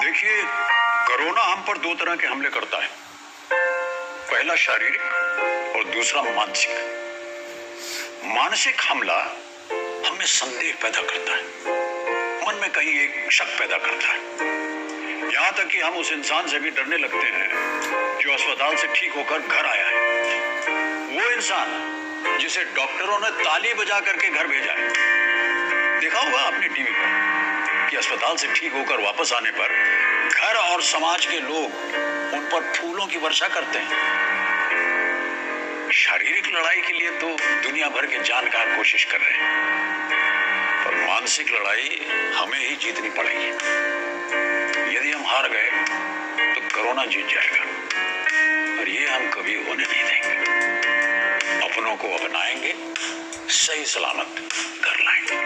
देखिए, कोरोना हम पर दो तरह के हमले करता है। पहला शारीरिक और दूसरा मानसिक। मानसिक हमला हमें संदेह पैदा करता है, मन में कहीं एक शक पैदा करता है। यहाँ तक कि हम उस इंसान से भी डरने लगते हैं जो अस्पताल से ठीक होकर घर आया है। वो इंसान जिसे डॉक्टरों ने ताली बजा करके घर भेजा है। देखा होगा आपने टीवी पर कि अस्पताल से ठीक होकर वापस आने पर घर और समाज के लोग उन पर फूलों की वर्षा करते हैं। शारीरिक लड़ाई के लिए तो दुनिया भर के जानकार कोशिश कर रहे हैं, पर मानसिक लड़ाई हमें ही जीतनी पड़ेगी। यदि हम हार गए तो कोरोना जीत जाएगा, और ये हम कभी होने नहीं देंगे। अपनों को अपनाएंगे, सही सलामत घर लाएंगे।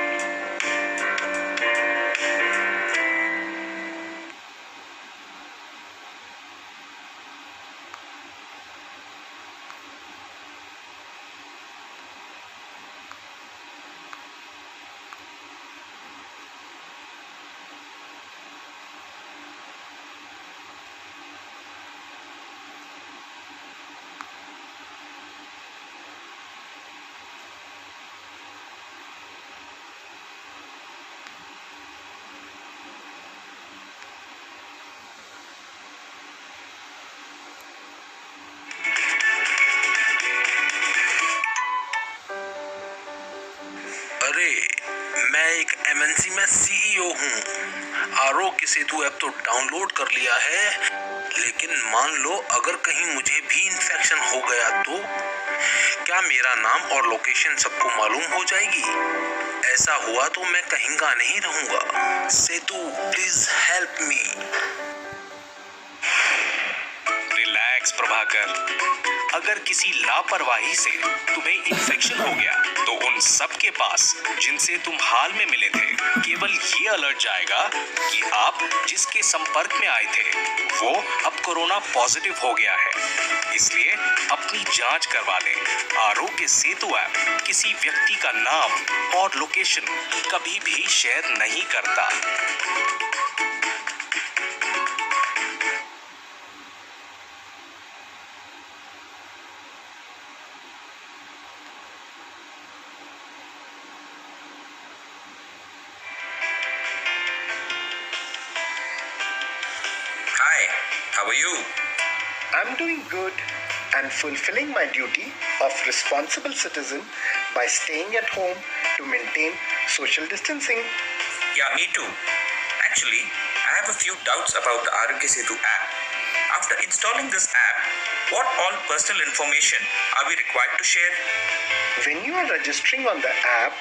मैं एक एमएनसी में सीईओ हूँ। आरोग्य सेतु ऐप तो डाउनलोड कर लिया है, लेकिन मान लो अगर कहीं मुझे भी इन्फेक्शन हो गया तो क्या मेरा नाम और लोकेशन सबको मालूम हो जाएगी? ऐसा हुआ तो मैं कहीं का नहीं रहूंगा। Setu please help me. Relax Prabhakar, अगर किसी लापरवाही से तुम्हें इन्फेक्शन हो गया तो उन सब के पास जिनसे तुम हाल में मिले थे केवल ये अलर्ट जाएगा कि आप जिसके संपर्क में आए थे वो अब कोरोना पॉजिटिव हो गया है। इसलिए अपनी जांच करवा लें। आरोग्य सेतु ऐप किसी व्यक्ति का नाम और लोकेशन कभी भी शेयर नहीं करता। Hi, how are you? I'm doing good and fulfilling my duty of responsible citizen by staying at home to maintain social distancing. Yeah, me too. Actually, I have a few doubts about the Aarogya Setu app. After installing this app, what all personal information are we required to share? When you are registering on the app,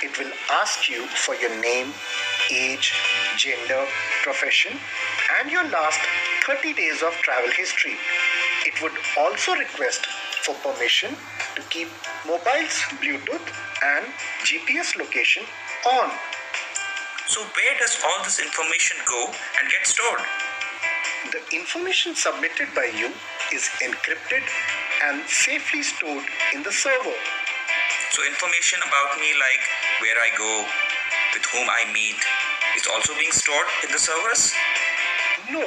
it will ask you for your name, age, gender, profession, and your last 30 days of travel history. It would also request for permission to keep mobile's Bluetooth and GPS location on. So where does all this information go and get stored? The information submitted by you is encrypted and safely stored in the server. So information about me like where I go, with whom I meet, is also being stored in the servers? No.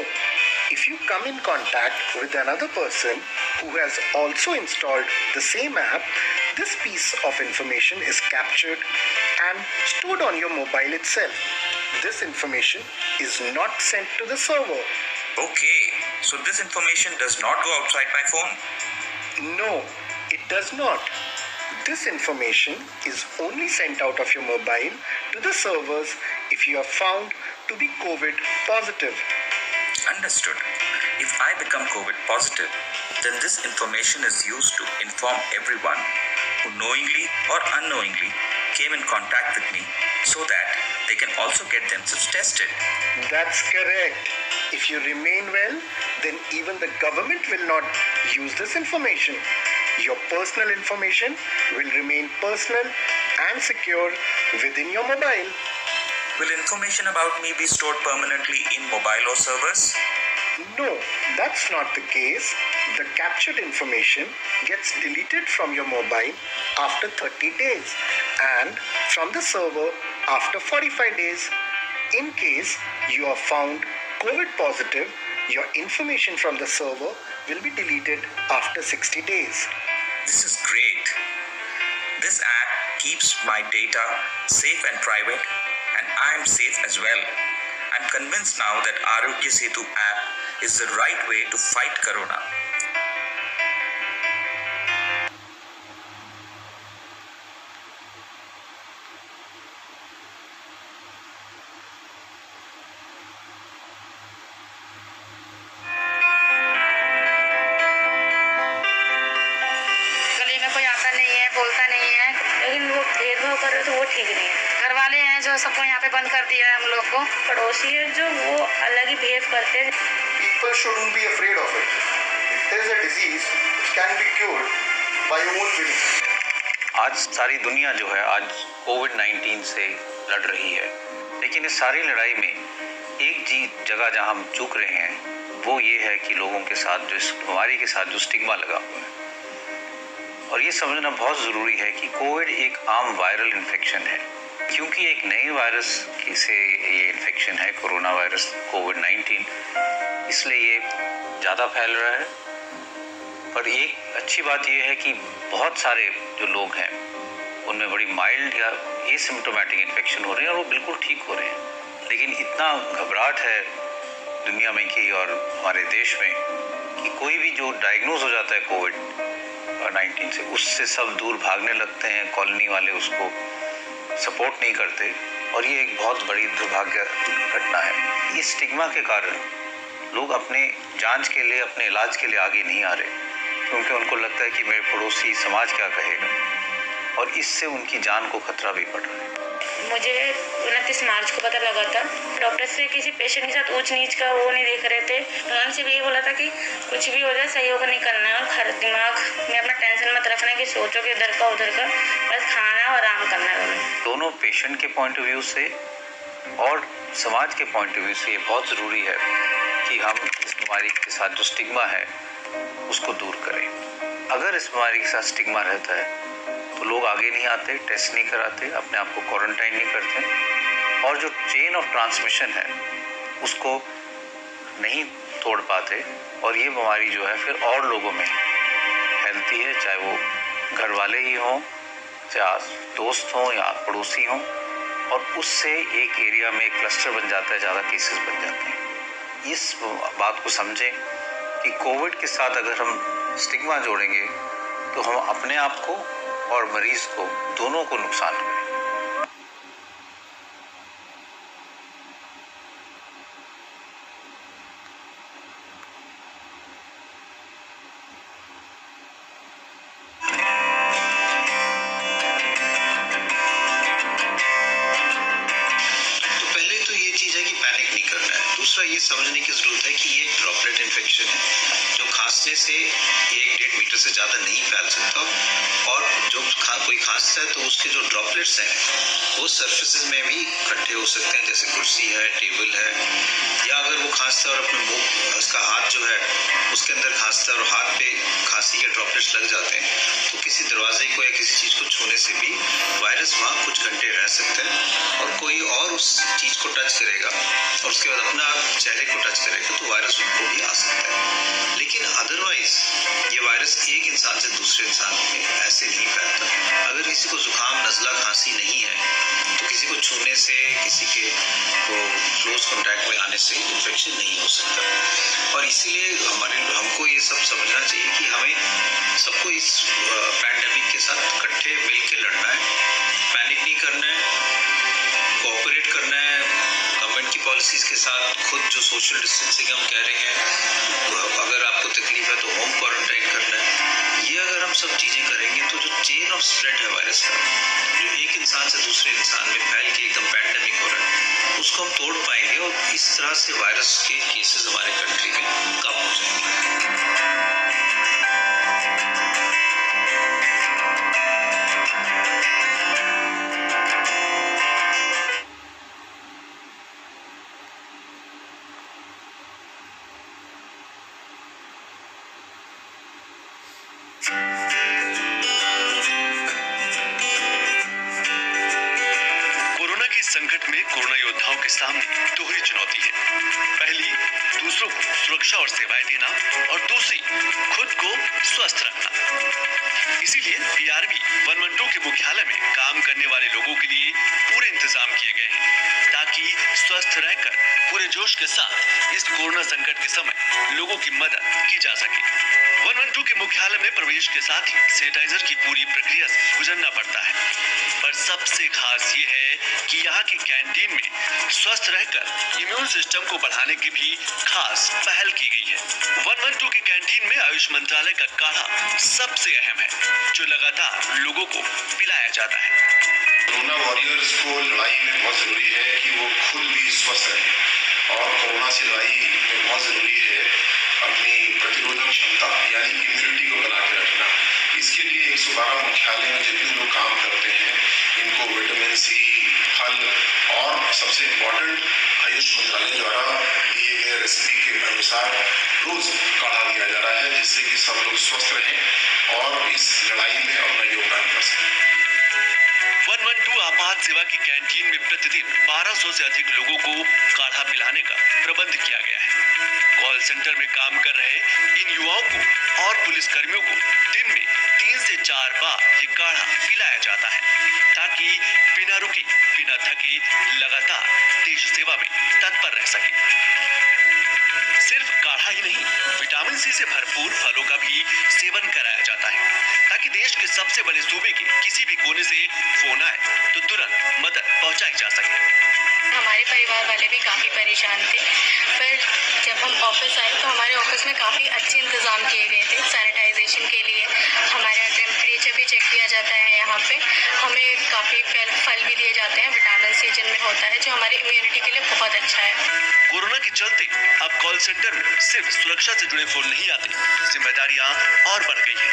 If you come in contact with another person who has also installed the same app, this piece of information is captured and stored on your mobile itself. This information is not sent to the server. Okay, so this information does not go outside my phone? No, it does not. This information is only sent out of your mobile to the servers if you are found to be COVID positive. Understood. If I become COVID positive, then this information is used to inform everyone who knowingly or unknowingly came in contact with me so that they can also get themselves tested. That's correct. If you remain well, then even the government will not use this information. Your personal information will remain personal and secure within your mobile. Will information about me be stored permanently in mobile or servers? No, that's not the case. The captured information gets deleted from your mobile after 30 days and from the server after 45 days in case you are found COVID positive, your information from the server will be deleted after 60 days. This is great. This app keeps my data safe and private, and I am safe as well. I'm convinced now that Aarogya Setu app is the right way to fight Corona. गली में कोई आता नहीं है, बोलता नहीं है, लेकिन वो भेदभाव कर रहे तो वो ठीक नहीं है। घर वाले हैं जो सबको यहाँ पे बंद कर दिया है हम लोग को। पड़ोसी है जो वो अलग ही बिहेव करते हैं। People shouldn't be afraid of it. It is a disease which can be cured by your own will. आज सारी दुनिया जो है आज कोविड-19 से लड़ रही है, लेकिन इस सारी लड़ाई में एक जगह जहां हम चूक रहे हैं वो ये है कि लोगों के साथ जो इस बीमारी के साथ जो स्टिग्मा लगा हुआ है, और ये समझना बहुत ज़रूरी है कि कोविड एक आम वायरल इन्फेक्शन है, क्योंकि एक नए वायरस से ये इन्फेक्शन है, कोरोना वायरस कोविड-19, इसलिए ये ज़्यादा फैल रहा है। पर एक अच्छी बात ये है कि बहुत सारे जो लोग हैं उनमें बड़ी माइल्ड या एसिम्प्टोमेटिक इन्फेक्शन हो रही है और वो बिल्कुल ठीक हो रहे हैं। लेकिन इतना घबराहट है दुनिया में कि और हमारे देश में कि कोई भी जो डायग्नोज हो जाता है कोविड-19 से, उससे सब दूर भागने लगते हैं, कॉलोनी वाले उसको सपोर्ट नहीं करते, और ये एक बहुत बड़ी दुर्भाग्य घटना है। इस स्टिग्मा के कारण लोग अपने जांच के लिए, अपने इलाज के लिए आगे नहीं आ रहे, क्योंकि उनको लगता है कि मेरे पड़ोसी समाज क्या कहेगा, और इससे उनकी जान को खतरा भी पड़ रहा है। मुझे 29 मार्च को पता लगा था। डॉक्टर से किसी पेशेंट के साथ ऊंच नीच का वो नहीं देख रहे थे। उन्होंने सिर्फ ये बोला था कि कुछ भी हो जाए सहयोग नहीं करना है, और दिमाग में अपना टेंशन मत रखना है कि सोचो कि इधर का उधर का, बस खाना और आराम करना है। दोनों पेशेंट के पॉइंट ऑफ व्यू से और समाज के पॉइंट ऑफ व्यू से ये बहुत ज़रूरी है कि हम इस बीमारी के साथ जो स्टिग्मा है उसको दूर करें। अगर इस बीमारी के साथ स्टिग्मा रहता है तो लोग आगे नहीं आते, टेस्ट नहीं कराते, अपने आप को क्वारंटाइन नहीं करते, और जो चेन ऑफ ट्रांसमिशन है उसको नहीं तोड़ पाते, और ये बीमारी जो है फिर और लोगों में फैलती है, चाहे वो घर वाले ही हों, चाहे दोस्त हों या पड़ोसी हों, और उससे एक एरिया में एक क्लस्टर बन जाता है, ज़्यादा केसेस बन जाते हैं। इस बात को समझें कि कोविड के साथ अगर हम स्टिग्मा जोड़ेंगे तो हम अपने आप को और मरीज को दोनों को नुकसान करें। दूसरा ये समझने की जरूरत है कि ये ड्रॉपलेट इन्फेक्शन है जो खांसने से 1-1.5 मीटर से ज़्यादा नहीं फैल सकता, और जो कोई खांसता है तो उसके जो ड्रॉपलेट्स हैं वो सरफेसेस में भी इकट्ठे हो सकते हैं, जैसे कुर्सी है, टेबल है, या अगर वो खांसता है और अपने मुंह, उसका हाथ जो है उसके अंदर खांसता है और हाथ पे खांसी के ड्रॉपलेट्स लग जाते हैं, तो किसी दरवाजे को या किसी चीज़ को छूने से भी वायरस वहाँ कुछ घंटे रह सकते हैं, और कोई और उस चीज़ को टच करेगा और उसके बाद अपना चेहरे को टच करेगा तो वायरस उनको भी आ सकता है। लेकिन अदरवाइज ये वायरस एक इंसान से दूसरे इंसान में ऐसे नहीं फैलता। अगर किसी को जुकाम, नज़ला, खांसी नहीं है तो किसी को छूने से, किसी के को क्लोज कॉन्टैक्ट में आने से इन्फेक्शन नहीं हो सकता। और इसीलिए हमको ये सब समझना चाहिए कि हमें सबको इस पैंडेमिक के साथ इकट्ठे मिल के लड़ना है, पैनिक नहीं करना है, कोऑपरेट करना है गवर्नमेंट की पॉलिसीज के साथ। खुद जो सोशल डिस्टेंसिंग हम कह रहे हैं, अगर आपको तकलीफ है तो होम क्वारंटाइन करना है। ये अगर हम सब चीज़ें करेंगे तो जो चेन ऑफ स्प्रेड है वायरस का, जो एक इंसान से दूसरे इंसान में फैल के एकदम पैंडेमिक हो रहा है, उसको हम तोड़ पाएंगे, और इस तरह से वायरस के केसेस हमारे कंट्री में कम हो जाएंगे। संकट में कोरोना योद्धाओं के सामने दोहरी चुनौती है। पहली, दूसरों को सुरक्षा और सेवाएं देना और दूसरी खुद को स्वस्थ रखना। इसीलिए पीआरबी 112 के मुख्यालय में काम करने वाले लोगों के लिए पूरे इंतजाम किए गए हैं ताकि स्वस्थ रहकर पूरे जोश के साथ इस कोरोना संकट के समय लोगों की मदद की जा सके। 112 के मुख्यालय में प्रवेश के साथ ही सैनिटाइजर की पूरी प्रक्रिया से गुजरना पड़ता है। पर सबसे खास ये है कि यहाँ की कैंटीन में स्वस्थ रहकर इम्यून सिस्टम को बढ़ाने की भी खास पहल की गई है। 112 की कैंटीन में आयुष मंत्रालय का काढ़ा सबसे अहम है, जो लगातार लोगों को पिलाया जाता है। कोरोना वॉरियर्स को लड़ाई में बहुत जरूरी है कि वो खुद भी स्वस्थ रहें और कोरोना से लड़ाई में बहुत जरूरी है अपनी प्रतिरोधक क्षमता यानी इम्यूनिटी को बना के रखना। इसके लिए 112 मुख्यालय में जितने लोग काम करते हैं इनको विटामिन सी, फल और सबसे इम्पोर्टेंट आयुष मंत्रालय द्वारा दिए गए रेसिपी के अनुसार रोज काढ़ा दिया जा रहा है, जिससे कि सब लोग स्वस्थ रहें और इस लड़ाई में अपना योगदान कर सकें। 112 आपात सेवा की कैंटीन में प्रतिदिन 1200 से अधिक लोगों को काढ़ा पिलाने का प्रबंध किया गया है। कॉल सेंटर में काम कर रहे इन युवाओं को और पुलिस कर्मियों को दिन में 3 से 4 बार ये काढ़ा पिलाया जाता है ताकि बिना रुके बिना थके लगातार देश सेवा में तत्पर रह सके। सिर्फ काढ़ा ही नहीं, विटामिन सी से भरपूर फलों का भी सेवन कराया जाता है ताकि देश के सबसे बड़े सूबे के किसी भी कोने से फोन आए तो तुरंत मदद पहुंचाई जा सके। हमारे परिवार वाले भी काफ़ी परेशान थे, पर जब हम ऑफिस आए तो हमारे ऑफिस में काफ़ी अच्छे इंतज़ाम किए गए थे सैनिटाइजेशन के लिए। हमारे यहाँ टेम्परेचर भी चेक किया जाता है, यहाँ पे हमें काफ़ी फल भी दिए जाते हैं, विटामिन सी जिनमें होता है, जो हमारी इम्यूनिटी के लिए बहुत अच्छा है। कोरोना के चलते अब कॉल सेंटर में सिर्फ सुरक्षा से जुड़े फोन नहीं आते, जिम्मेदारियां और बढ़ गई हैं।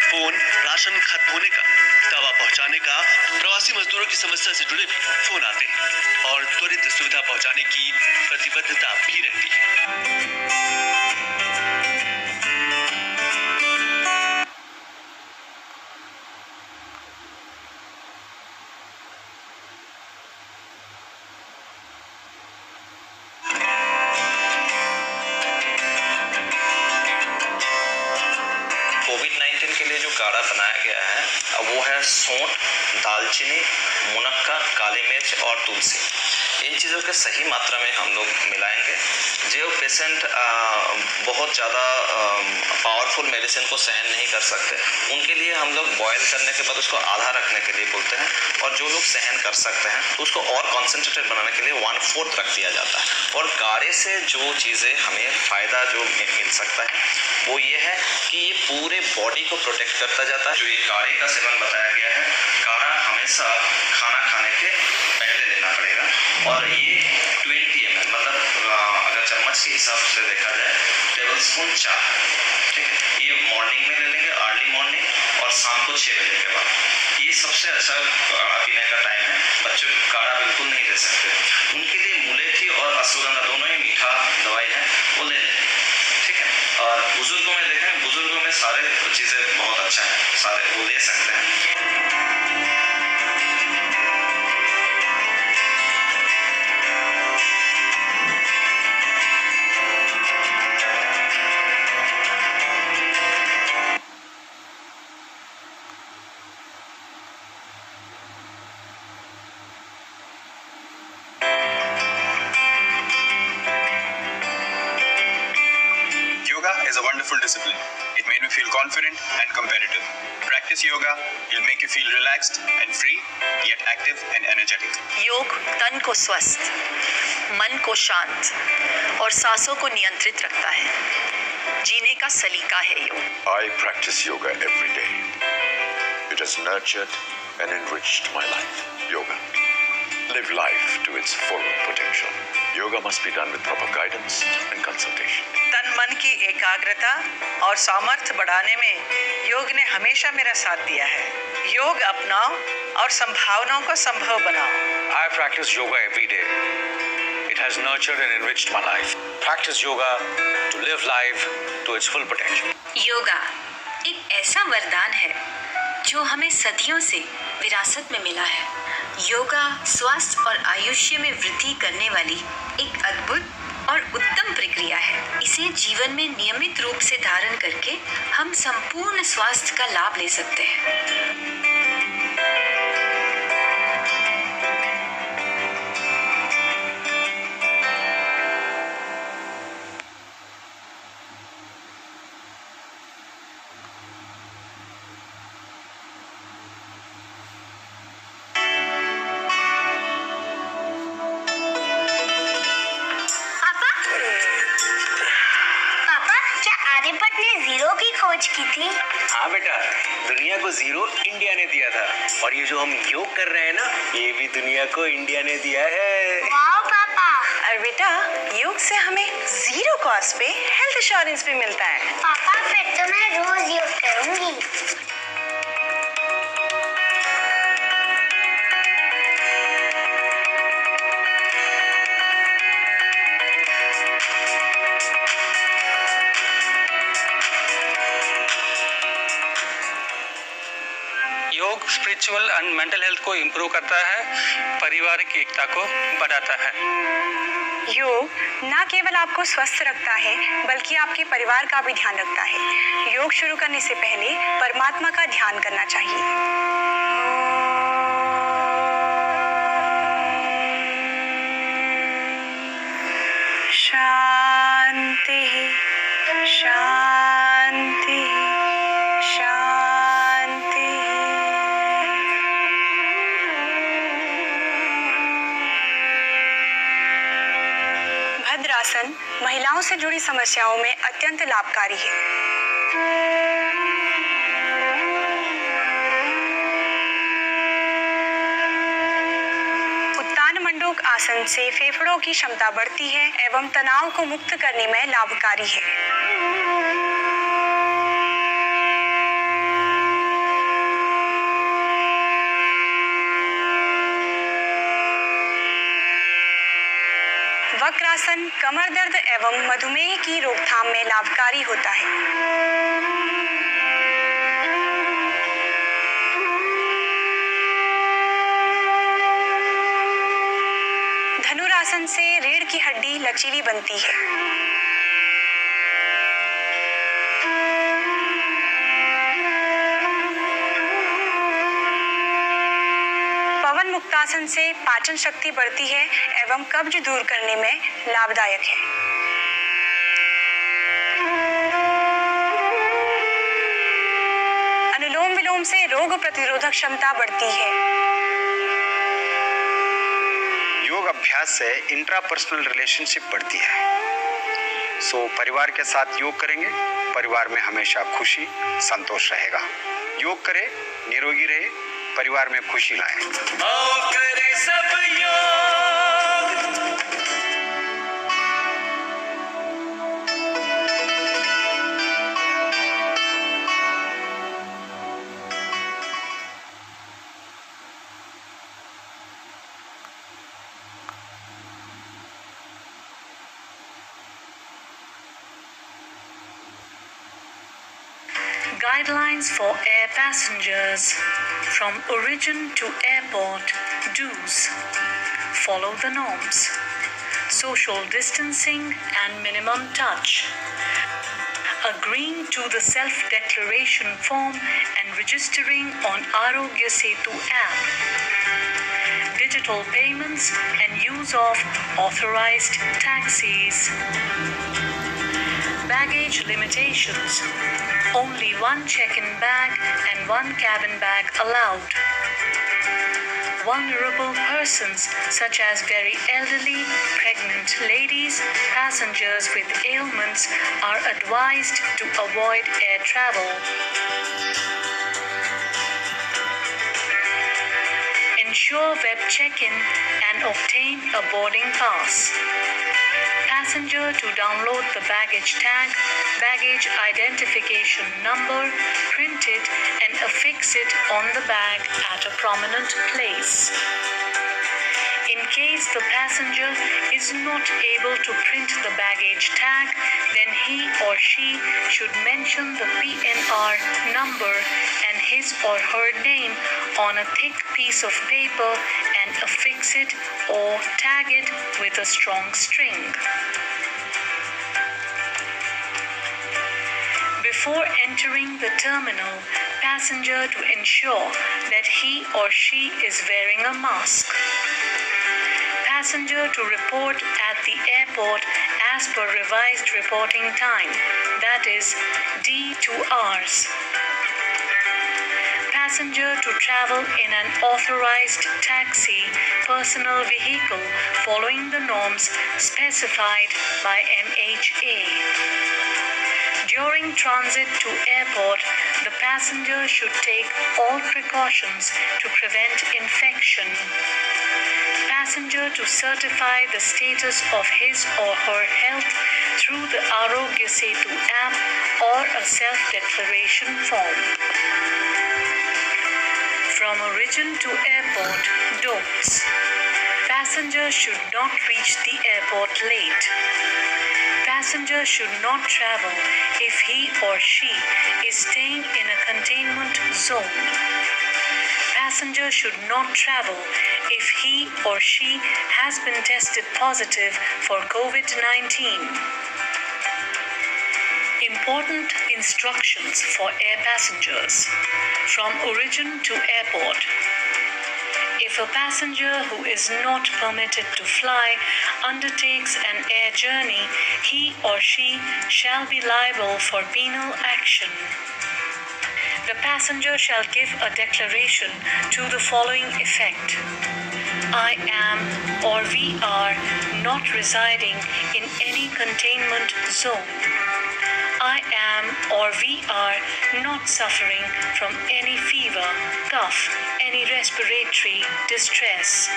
फोन राशन खत्म होने का, दवा पहुंचाने का, प्रवासी मजदूरों की समस्या से जुड़े भी फोन आते हैं और त्वरित सुविधा पहुंचाने की प्रतिबद्धता भी रहती है। कोविड-19 के लिए जो काढ़ा बनाया गया है वो है सौंठ, दालचीनी, मुनक्का, काली मिर्च और तुलसी। इन चीज़ों के सही मात्रा में हम लोग मिलाएंगे। जो पेशेंट बहुत ज़्यादा पावरफुल मेडिसिन को सहन नहीं कर सकते, उनके लिए हम लोग बॉयल करने के बाद उसको आधा रखने के लिए बोलते हैं, और जो लोग सहन कर सकते हैं तो उसको और कॉन्सेंट्रेटेड बनाने के लिए 1/4 रख दिया जाता है। और काढ़े से जो चीज़ें हमें फ़ायदा जो मिल सकता है वो ये है कि ये पूरे बॉडी को प्रोटेक्ट करता जाता है। जो ये काढ़े का सेवन बताया गया है, काढ़ा हमेशा खाना खाने के पहले लेना पड़ेगा और ये 20 ml मतलब अगर चम्मच के हिसाब से देखा जाए टेबल स्पून 4, ठीक है। ये मॉर्निंग में ले लेंगे, अर्ली मॉर्निंग, और शाम को 6 बजे के बाद। ये सबसे अच्छा काढ़ा पीने का टाइम है। बच्चों को काढ़ा बिल्कुल नहीं ले सकते, उनके लिए मुलेठी और अश्वगंधा दोनों ही मीठा दवाई है, वो ले लें, ठीक है। और बुजुर्गों में देखें, बुजुर्गों में सारे चीज़ें बहुत अच्छा है, सारे वो ले सकते हैं। Yoga is a wonderful discipline. It made me feel confident and competitive. Practice yoga, it'll make you feel relaxed and free, yet active and energetic. योग तन को स्वस्थ, मन को शांत और सांसों को नियंत्रित रखता है। जीने का सलीका है योग। I practice yoga every day. It has nurtured and enriched my life. Yoga. Live life to its full potential. Yoga must be done with proper guidance and consultation. तन मन की एकाग्रता और सामर्थ्य बढ़ाने में योग ने हमेशा मेरा साथ दिया है। योग अपनाओ और संभावनाओं को संभव बनाओ। I practice yoga every day. It has nurtured and enriched my life. Practice yoga to live life to its full potential. Yoga एक ऐसा वरदान है जो हमें सदियों से विरासत में मिला है। योगा स्वास्थ्य और आयुष्य में वृद्धि करने वाली एक अद्भुत और उत्तम प्रक्रिया है। इसे जीवन में नियमित रूप से धारण करके हम संपूर्ण स्वास्थ्य का लाभ ले सकते हैं। जीरो की खोज की थी। हाँ बेटा, दुनिया को जीरो इंडिया ने दिया था और ये जो हम योग कर रहे हैं ना, ये भी दुनिया को इंडिया ने दिया है। वाह पापा। और बेटा, योग से हमें जीरो कॉस्ट पे हेल्थ इंश्योरेंस भी मिलता है। पापा फिर तो मैं रोज योग करूंगी। योग स्पिरिचुअल एंड मेंटल हेल्थ को इम्प्रूव करता है, पारिवारिक एकता को बढ़ाता है। योग न केवल आपको स्वस्थ रखता है बल्कि आपके परिवार का भी ध्यान रखता है। योग शुरू करने से पहले परमात्मा का ध्यान करना चाहिए। शांति शांति शांति। भद्रासन महिलाओं से जुड़ी समस्याओं में अत्यंत लाभकारी है। उत्तान मंडूक आसन से फेफड़ों की क्षमता बढ़ती है एवं तनाव को मुक्त करने में लाभकारी है। वक्रासन कमर दर्द एवं मधुमेह की रोकथाम में लाभकारी होता है। धनुरासन से रीढ़ की हड्डी लचीली बनती है। पवन मुक्तासन से पाचन शक्ति बढ़ती है एवं कब्ज दूर करने में लाभदायक है। अनुलोम विलोम से रोग प्रतिरोधक क्षमता बढ़ती है। योग अभ्यास से इंट्रापर्सनल रिलेशनशिप बढ़ती है। सो परिवार के साथ योग करेंगे, परिवार में हमेशा खुशी संतोष रहेगा। योग करें, निरोगी रहे, परिवार में खुशी लाएं। आओ करें सब योग। Guidelines for air passengers. From origin to airport, do's. Follow the norms. Social distancing and minimum touch. Agreeing to the self-declaration form and registering on Aarogya Setu app. Digital payments and use of authorized taxis. Baggage limitations. Only one check-in bag and one cabin bag allowed. Vulnerable persons such as very elderly, pregnant ladies, passengers with ailments are advised to avoid air travel. Ensure web check-in and obtain a boarding pass. Passenger to download the baggage tag, baggage identification number, print it and affix it on the bag at a prominent place. In case the passenger is not able to print the baggage tag, then he or she should mention the PNR number and his or her name on a thick piece of paper and affix it or tag it with a strong string. Before entering the terminal, passenger to ensure that he or she is wearing a mask. Passenger to report at the airport as per revised reporting time, that is D2 Rs. Passenger to travel in an authorized taxi personal vehicle following the norms specified by MHA. During transit to airport, the passenger should take all precautions to prevent infection. Passenger to certify the status of his or her health through the Aarogya Setu app or a self-declaration form. From origin to airport, don'ts. Passenger should not reach the airport late. Passenger should not travel if he or she is staying in a containment zone. Passenger should not travel if he or she has been tested positive for COVID-19. Important instructions for air passengers. From origin to airport. If a passenger who is not permitted to fly undertakes an air journey, he or she shall be liable for penal action. The passenger shall give a declaration to the following effect. I am or we are not residing in any containment zone. I am or we are not suffering from any fever, cough, any respiratory distress.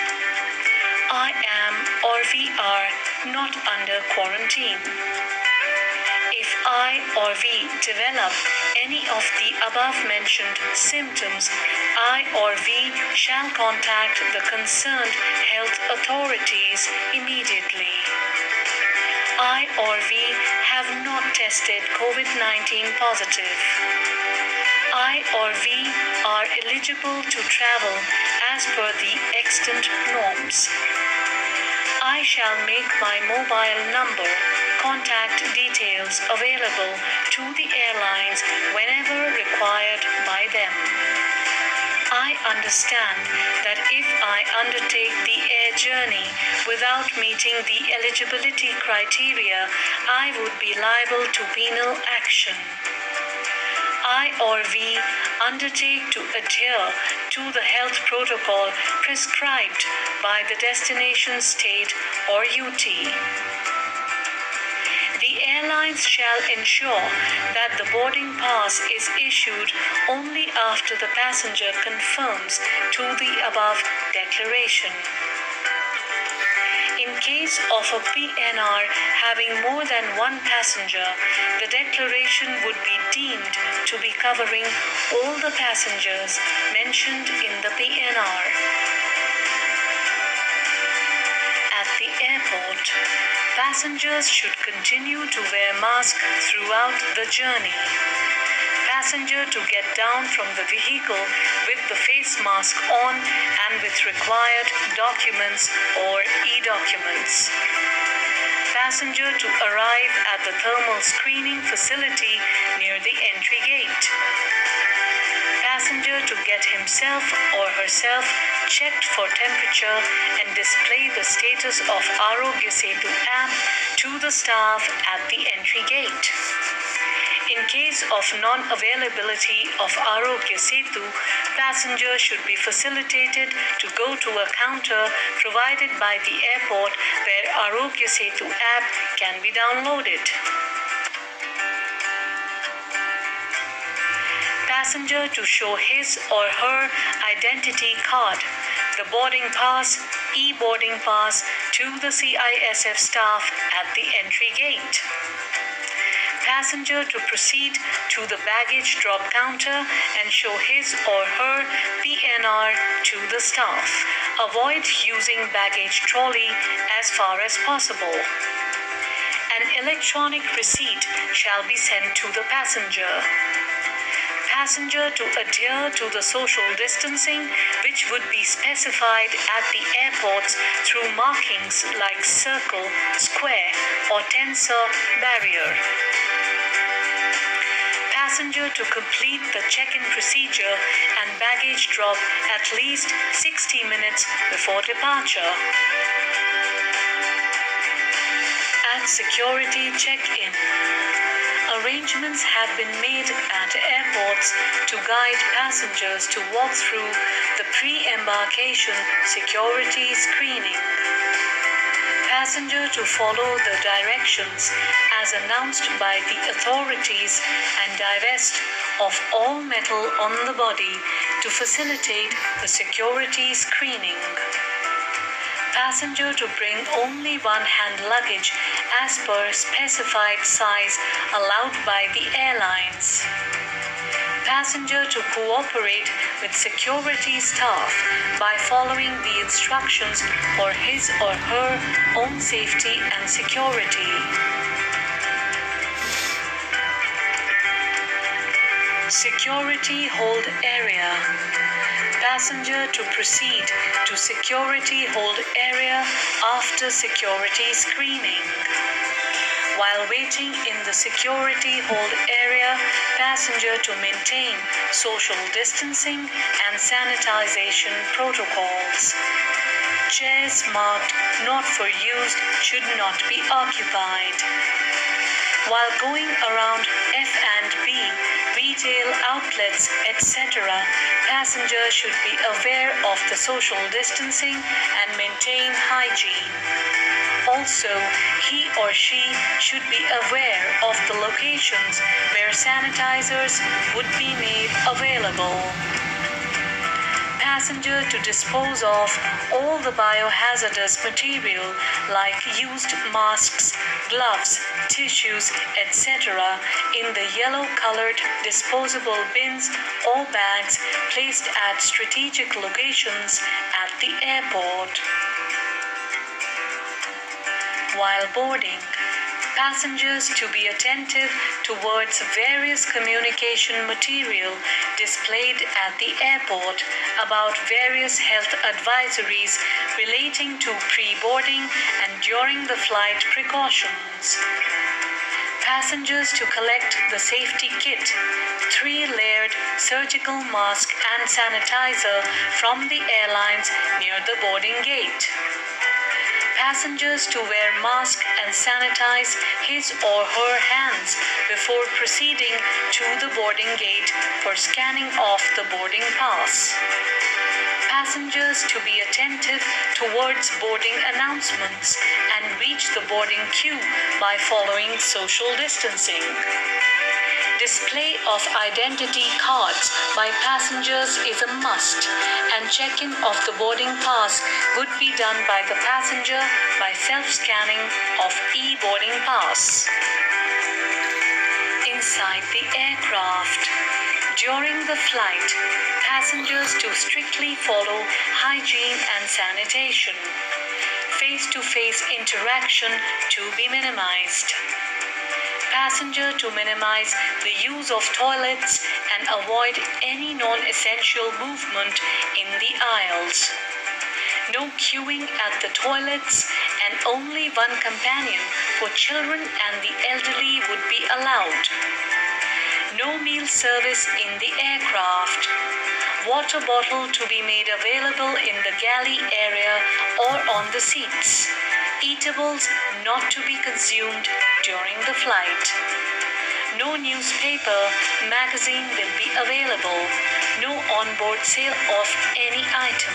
I am or we are not under quarantine. If I or we develop any of the above mentioned symptoms, I or we shall contact the concerned health authorities immediately. I or we have not tested COVID-19 positive. I or we are eligible to travel as per the extant norms. I shall make my mobile number, contact details available to the airlines whenever required by them. I understand that if I undertake the air journey without meeting the eligibility criteria, I would be liable to penal action. I or we undertake to adhere to the health protocol prescribed by the destination state or UT. The airlines shall ensure that the boarding pass is issued only after the passenger confirms to the above declaration. In case of a PNR having more than one passenger, the declaration would be deemed to be covering all the passengers mentioned in the PNR. At the airport, passengers should continue to wear masks throughout the journey. Passenger to get down from the vehicle with the face mask on and with required documents or e-documents. Passenger to arrive at the thermal screening facility near the entry gate. Passenger to get himself or herself checked for temperature and display the status of Aarogya Setu app to the staff at the entry gate. In case of non-availability of Aarogya Setu, passenger should be facilitated to go to a counter provided by the airport where Aarogya Setu app can be downloaded. Passenger to show his or her identity card, the boarding pass, e-boarding pass to the CISF staff at the entry gate. Passenger to proceed to the baggage drop counter and show his or her PNR to the staff. Avoid using baggage trolley as far as possible. An electronic receipt shall be sent to the passenger. Passenger to adhere to the social distancing which would be specified at the airports through markings like circle, square or tensor barrier. passenger to complete the check-in procedure and baggage drop at least 60 minutes before departure. At security check-in, arrangements have been made at airports to guide passengers to walk through the pre-embarkation security screening. Passenger to follow the directions as announced by the authorities and divest of all metal on the body to facilitate the security screening. Passenger to bring only one hand luggage as per specified size allowed by the airlines. Passenger to cooperate with security staff by following the instructions for his or her own safety and security. Security hold area. Passenger to proceed to security hold area after security screening. While waiting in the security hold area, passenger to maintain social distancing and sanitization protocols. Chairs marked not for use should not be occupied. While going around F&B, retail outlets, etc., passengers should be aware of the social distancing and maintain hygiene. Also, he or she should be aware of the locations where sanitizers would be made available. Passenger to dispose of all the biohazardous material like used masks, gloves, tissues, etc. in the yellow-colored disposable bins or bags placed at strategic locations at the airport. While boarding, passengers to be attentive towards various communication material displayed at the airport about various health advisories relating to pre-boarding and during the flight precautions. Passengers to collect the safety kit, 3-layered surgical mask and sanitizer from the airlines near the boarding gate. Passengers to wear mask and sanitize his or her hands before proceeding to the boarding gate for scanning of the boarding pass. Passengers to be attentive towards boarding announcements and reach the boarding queue by following social distancing. Display of identity cards by passengers is a must, and check-in of the boarding pass would be done by the passenger by self-scanning of e-boarding pass. Inside the aircraft. During the flight, passengers to strictly follow hygiene and sanitation. Face-to-face interaction to be minimized. Passenger to minimize the use of toilets and avoid any non-essential movement in the aisles. No queuing at the toilets and only one companion for children and the elderly would be allowed. No meal service in the aircraft. Water bottle to be made available in the galley area or on the seats. Eatables not to be consumed during the flight. No newspaper, magazine will be available. No onboard sale of any item.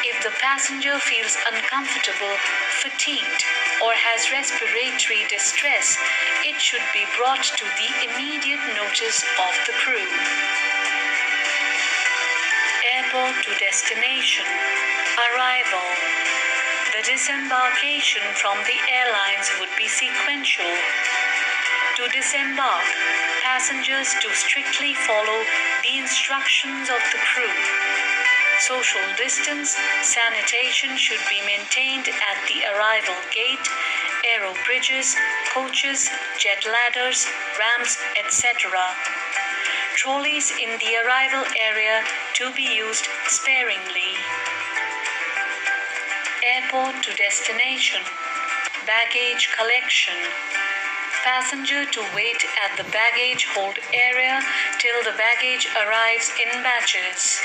If the passenger feels uncomfortable, fatigued, or has respiratory distress, it should be brought to the immediate notice of the crew. Airport to destination. Arrival. The disembarkation from the airlines would be sequential. To disembark, passengers to strictly follow the instructions of the crew. Social distance, sanitation should be maintained at the arrival gate, aero bridges, coaches, jet ladders, ramps, etc. Trolleys in the arrival area to be used sparingly. Airport to destination. Baggage collection. passenger to wait at the baggage hold area till the baggage arrives in batches.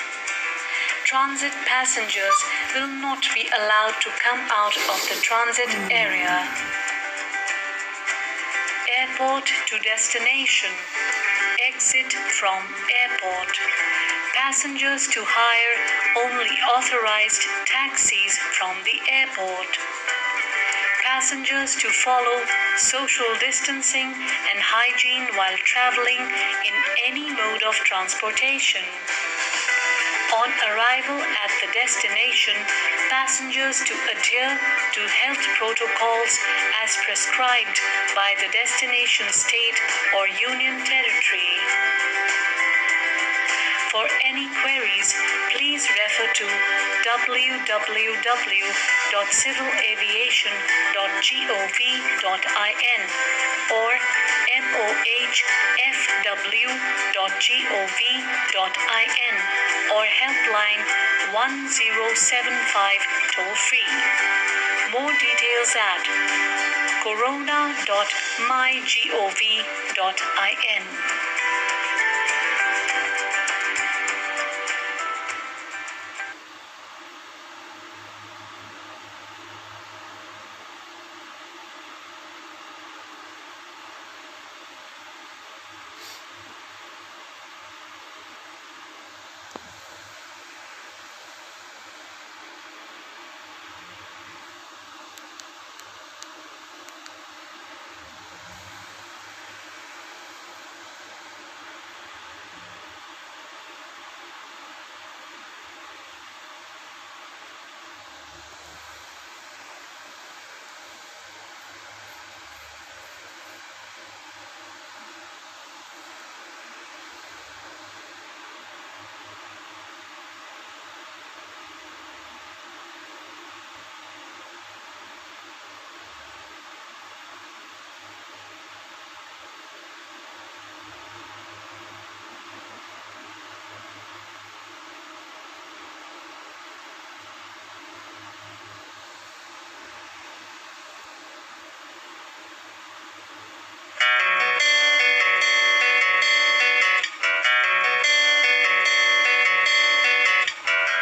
Transit passengers will not be allowed to come out of the transit area. Airport to destination. Exit from airport. Passengers to hire only authorized taxis from the airport. Passengers to follow social distancing and hygiene while traveling in any mode of transportation. On arrival at the destination, passengers to adhere to health protocols as prescribed by the destination state or union territory. For any queries, please refer to www.civilaviation.gov.in or mohfw.gov.in or helpline 1075 toll free. More details at corona.mygov.in.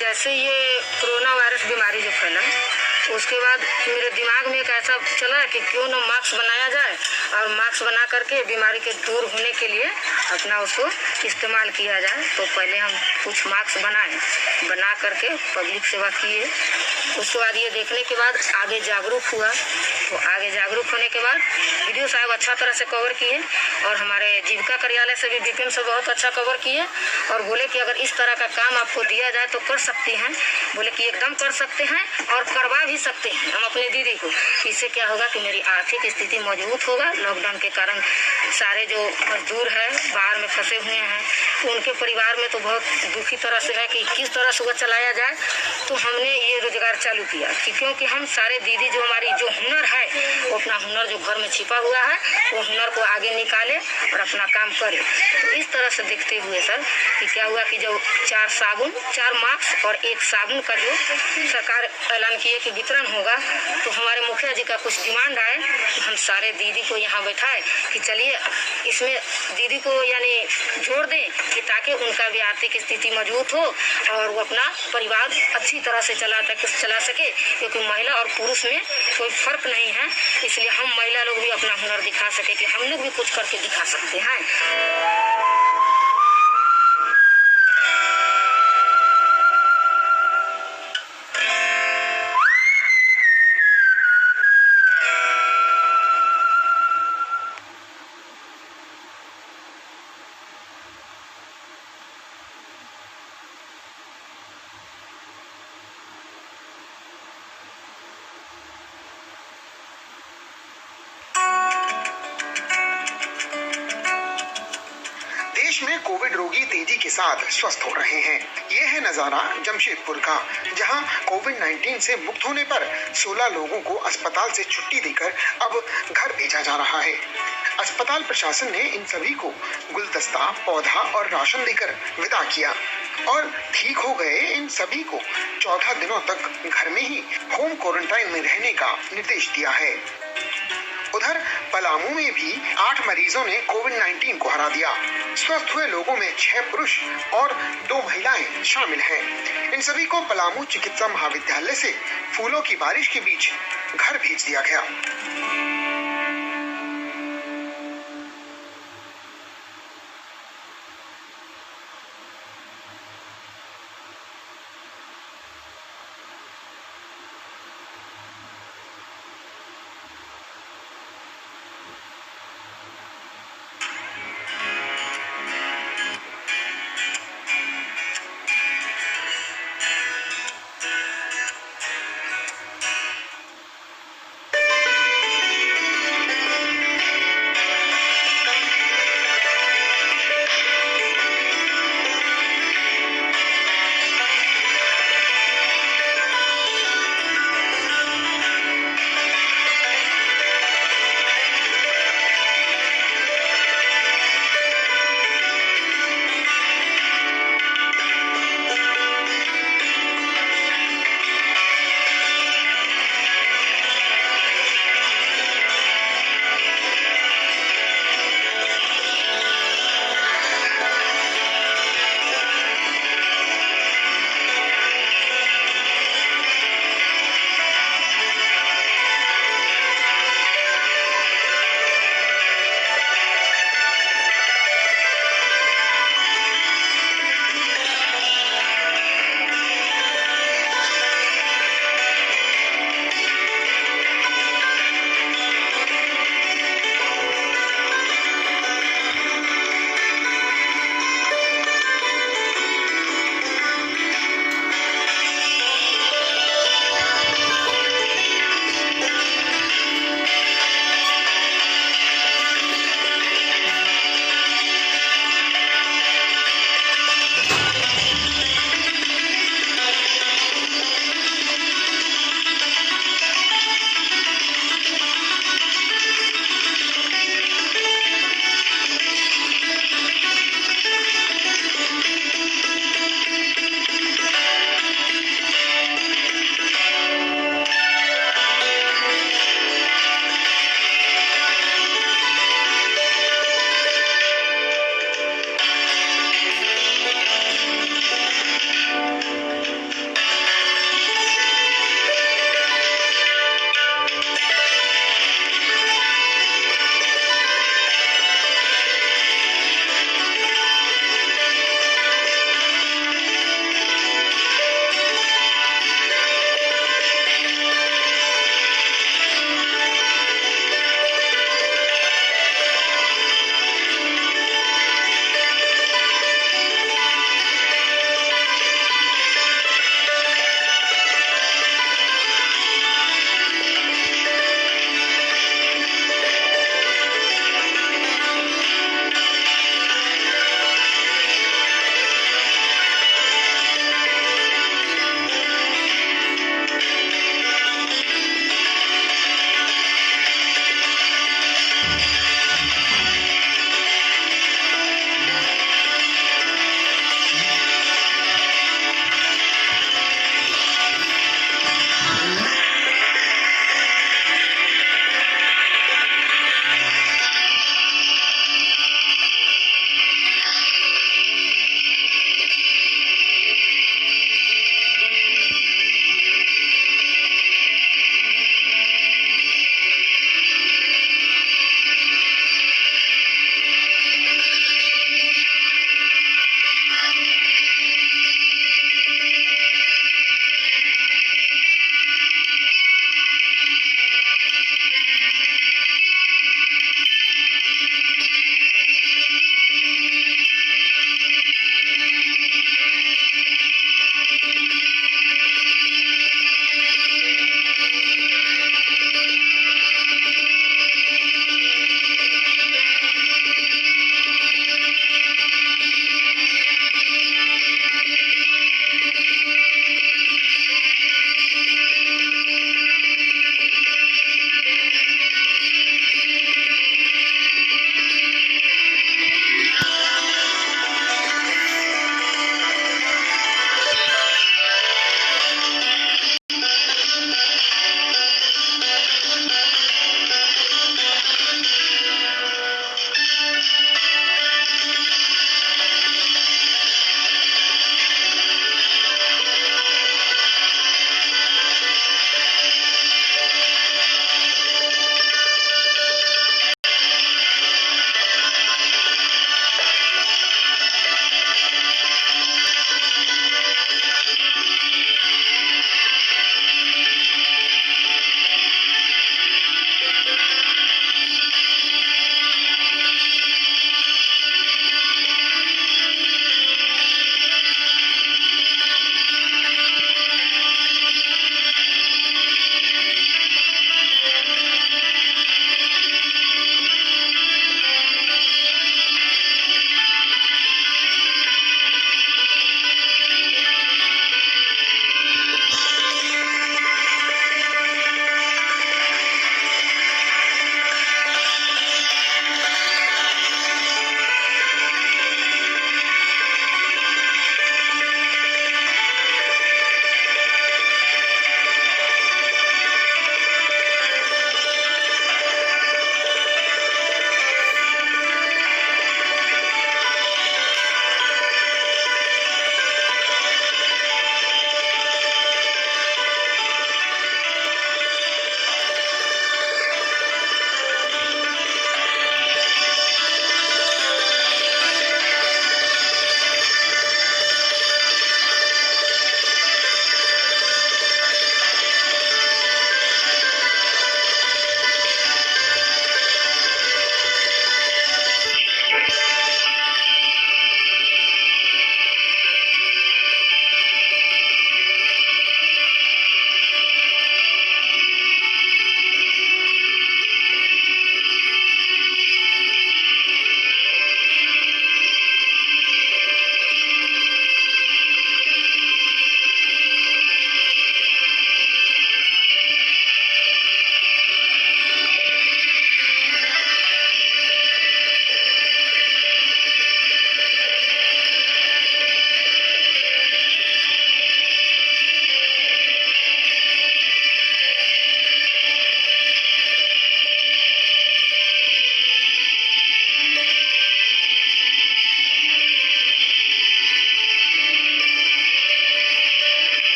जैसे ये corona virus बीमारी जो फैला उसके बाद मेरे दिमाग में एक ऐसा चला कि क्यों ना मास्क बनाया जाए और मास्क बना करके बीमारी के दूर होने के लिए अपना उसको इस्तेमाल किया जाए। तो पहले हम कुछ मास्क बना करके पब्लिक सेवा किए। उसके बाद ये देखने के बाद आगे जागरूक हुआ। तो आगे जागरूक होने के बाद वीडियो साहब अच्छा तरह से कवर किए और हमारे जीविका कार्यालय से भी बीपीएम से बहुत अच्छा कवर किए और बोले कि अगर इस तरह का काम आपको दिया जाए तो कर सकती हैं। बोले कि एकदम कर सकते हैं और करवा भी सकते हैं हम अपने दीदी को। इससे क्या होगा कि मेरी आर्थिक स्थिति मजबूत होगा। लॉकडाउन के कारण सारे जो मजदूर हैं बाहर में फंसे हुए हैं तो उनके परिवार में तो बहुत दुखी तरह से है कि किस तरह से वो चलाया जाए। तो हमने ये रोजगार चालू किया कि क्योंकि हम सारे दीदी जो हमारी जो हुनर है वो अपना हुनर जो घर में छिपा हुआ है वो हुनर को आगे निकाले और अपना काम करे। तो इस तरह से देखते हुए सर कि क्या हुआ कि जो 4 मास्क और 1 साबुन का जो सरकार ऐलान किए कि वितरण होगा तो हमारे मुखिया जी का कुछ डिमांड आए कि हम सारे दीदी को यहाँ बैठाए कि चलिए इसमें दीदी को यानी जोड़ दें कि ताकि उनका भी आर्थिक स्थिति मजबूत हो और वो अपना परिवार अच्छी तरह से चला सके। क्योंकि महिला और पुरुष में कोई फर्क नहीं है, इसलिए हम महिला लोग भी अपना हुनर दिखा सके कि हम लोग भी कुछ करके दिखा सकते हैं। देश में कोविड रोगी तेजी के साथ स्वस्थ हो रहे हैं। ये है नजारा जमशेदपुर का, जहां कोविड-19 से मुक्त होने पर 16 लोगों को अस्पताल से छुट्टी देकर अब घर भेजा जा रहा है। अस्पताल प्रशासन ने इन सभी को गुलदस्ता, पौधा और राशन देकर विदा किया और ठीक हो गए इन सभी को 14 दिनों तक घर में ही होम क्वारंटाइन में रहने का निर्देश दिया है। उधर पलामू में भी 8 मरीजों ने कोविड-19 को हरा दिया। स्वस्थ हुए लोगों में 6 पुरुष और 2 महिलाएं शामिल हैं। इन सभी को पलामू चिकित्सा महाविद्यालय से फूलों की बारिश के बीच घर भेज दिया गया।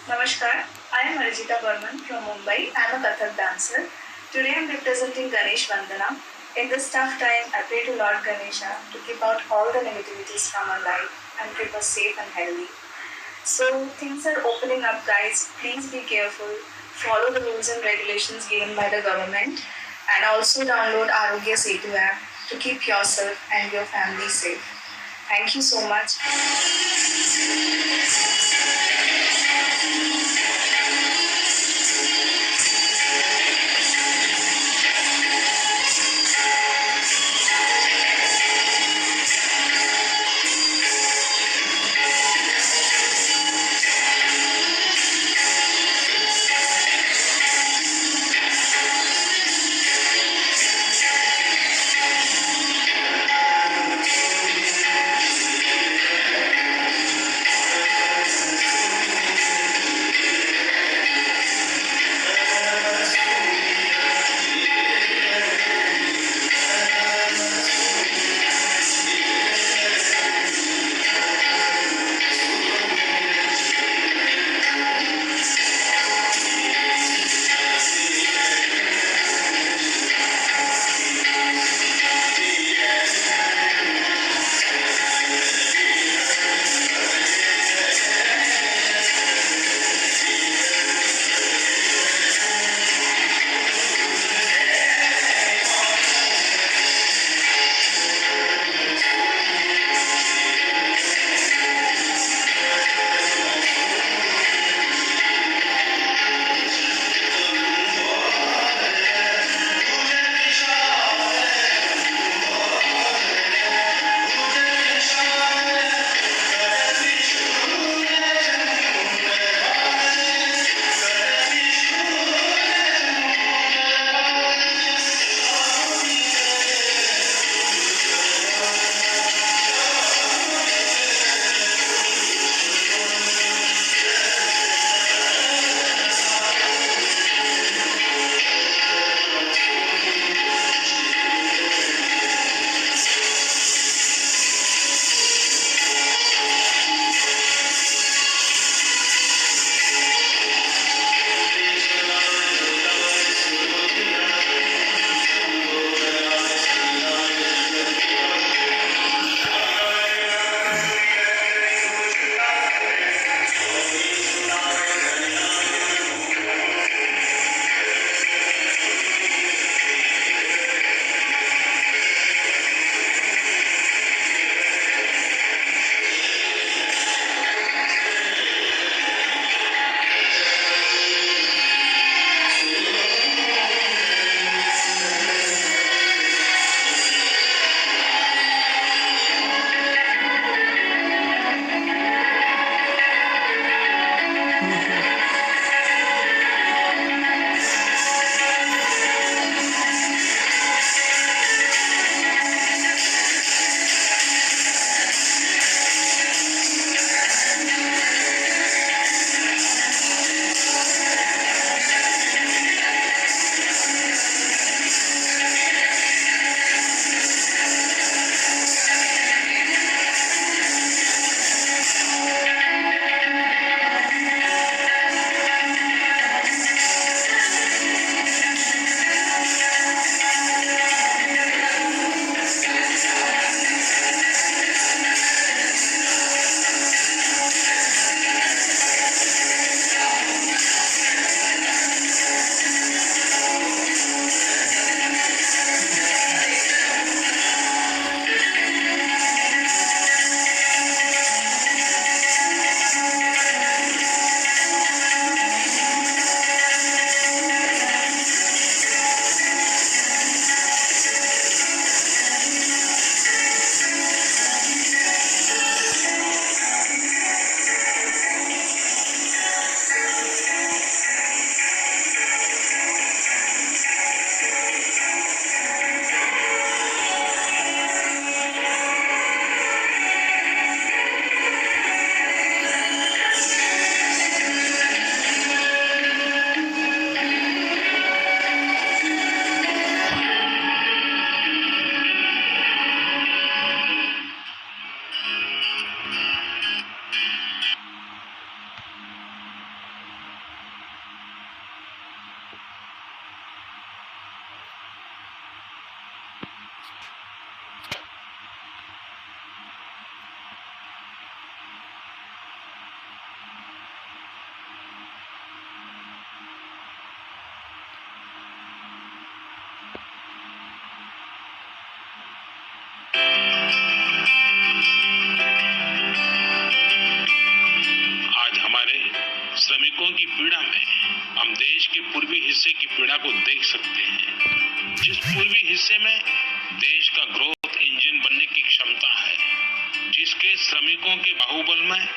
Namaskar, I am Arjita Burman from Mumbai. I am a Kathak dancer. Today I am representing Ganesh Vandana. In this tough time, I pray to Lord Ganesha to keep out all the negativities from our life and keep us safe and healthy. So things are opening up, guys. Please be careful. Follow the rules and regulations given by the government, and also download aarogya setu app to keep yourself and your family safe. Thank you so much. श्रमिकों की पीड़ा में हम देश के पूर्वी हिस्से की पीड़ा को देख सकते हैं, जिस पूर्वी हिस्से में देश का ग्रोथ इंजन बनने की क्षमता है, जिसके श्रमिकों के बाहुबल में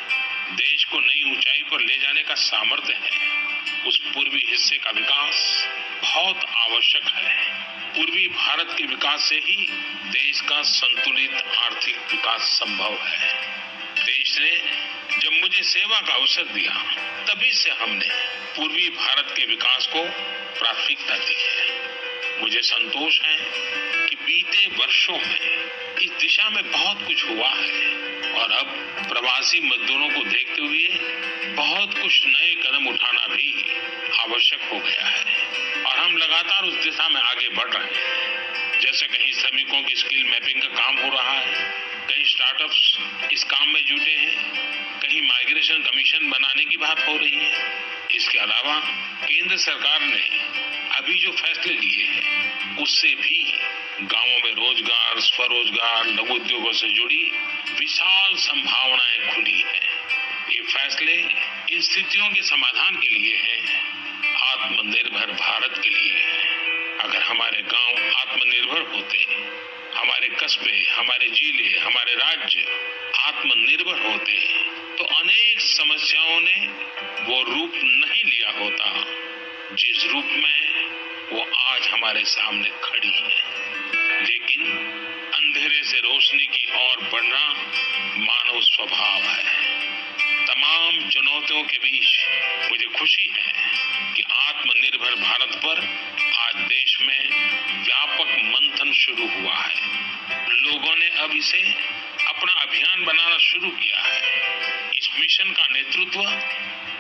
देश को नई ऊंचाई पर ले जाने का सामर्थ्य है, उस पूर्वी हिस्से का विकास बहुत आवश्यक है। पूर्वी भारत के विकास से ही देश का संतुलित आर्थिक विकास संभव है। देश ने जब मुझे सेवा का अवसर दिया, तभी से हमने पूर्वी भारत के विकास को प्राथमिकता दी है। मुझे संतोष है कि बीते वर्षों में इस दिशा में बहुत कुछ हुआ है और अब प्रवासी मजदूरों को देखते हुए बहुत कुछ नए कदम उठाना भी आवश्यक हो गया है और हम लगातार उस दिशा में आगे बढ़ रहे हैं। जैसे कहीं श्रमिकों की स्किल मैपिंग का काम हो रहा है, कहीं स्टार्टअप्स इस काम में जुटे हैं, कहीं माइग्रेशन कमीशन बनाने की बात हो रही है। इसके अलावा केंद्र सरकार ने अभी जो फैसले लिए हैं, उससे भी गांवों में रोजगार, स्वरोजगार, लघु उद्योगों से जुड़ी विशाल संभावनाएं खुली हैं। ये फैसले इन स्थितियों के समाधान के लिए हैं, आत्मनिर्भर भारत के लिए है। अगर हमारे गांव आत्मनिर्भर होते, हमारे कस्बे, हमारे जिले, हमारे राज्य आत्मनिर्भर होते, तो अनेक समस्याओं ने वो रूप नहीं लिया होता जिस रूप में वो आज हमारे सामने खड़ी है। लेकिन अंधेरे से रोशनी की ओर बढ़ना मानव स्वभाव है। तमाम चुनौतियों के बीच मुझे खुशी है कि आत्मनिर्भर भारत पर आज देश में व्यापक मंथन शुरू हुआ है। लोगों ने अब इसे अपना अभियान बनाना शुरू किया है। इस मिशन का नेतृत्व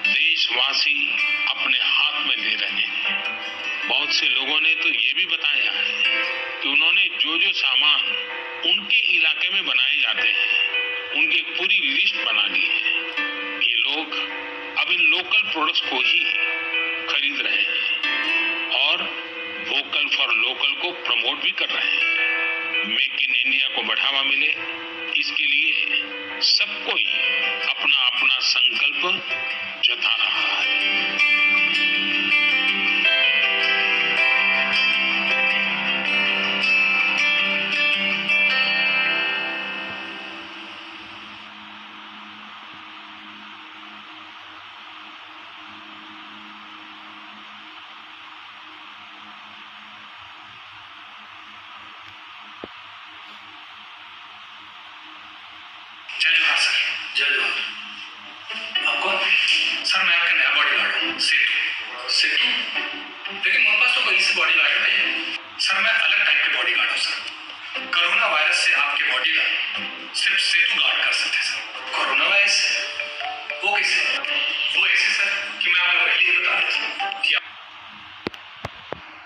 देशवासी अपने हाथ में ले रहे हैं। बहुत से लोगों ने तो ये भी बताया है कि उन्होंने जो जो सामान उनके इलाके में बनाए जाते हैं, उनकी एक पूरी लिस्ट बना ली है। ये लोग अब इन लोकल प्रोडक्ट्स को ही खरीद रहे हैं और वोकल फॉर लोकल को प्रमोट भी कर रहे हैं। मेक इन इंडिया को बढ़ावा मिले, इसके लिए सब कोई अपना अपना संकल्प जता रहा है। जय जोहार सर। जय जोहार। आप कौन? सर मैं आपका नया बॉडी गार्ड हूँ, सेतु। लेकिन मेरे पास तो कहीं से बॉडी गार्ड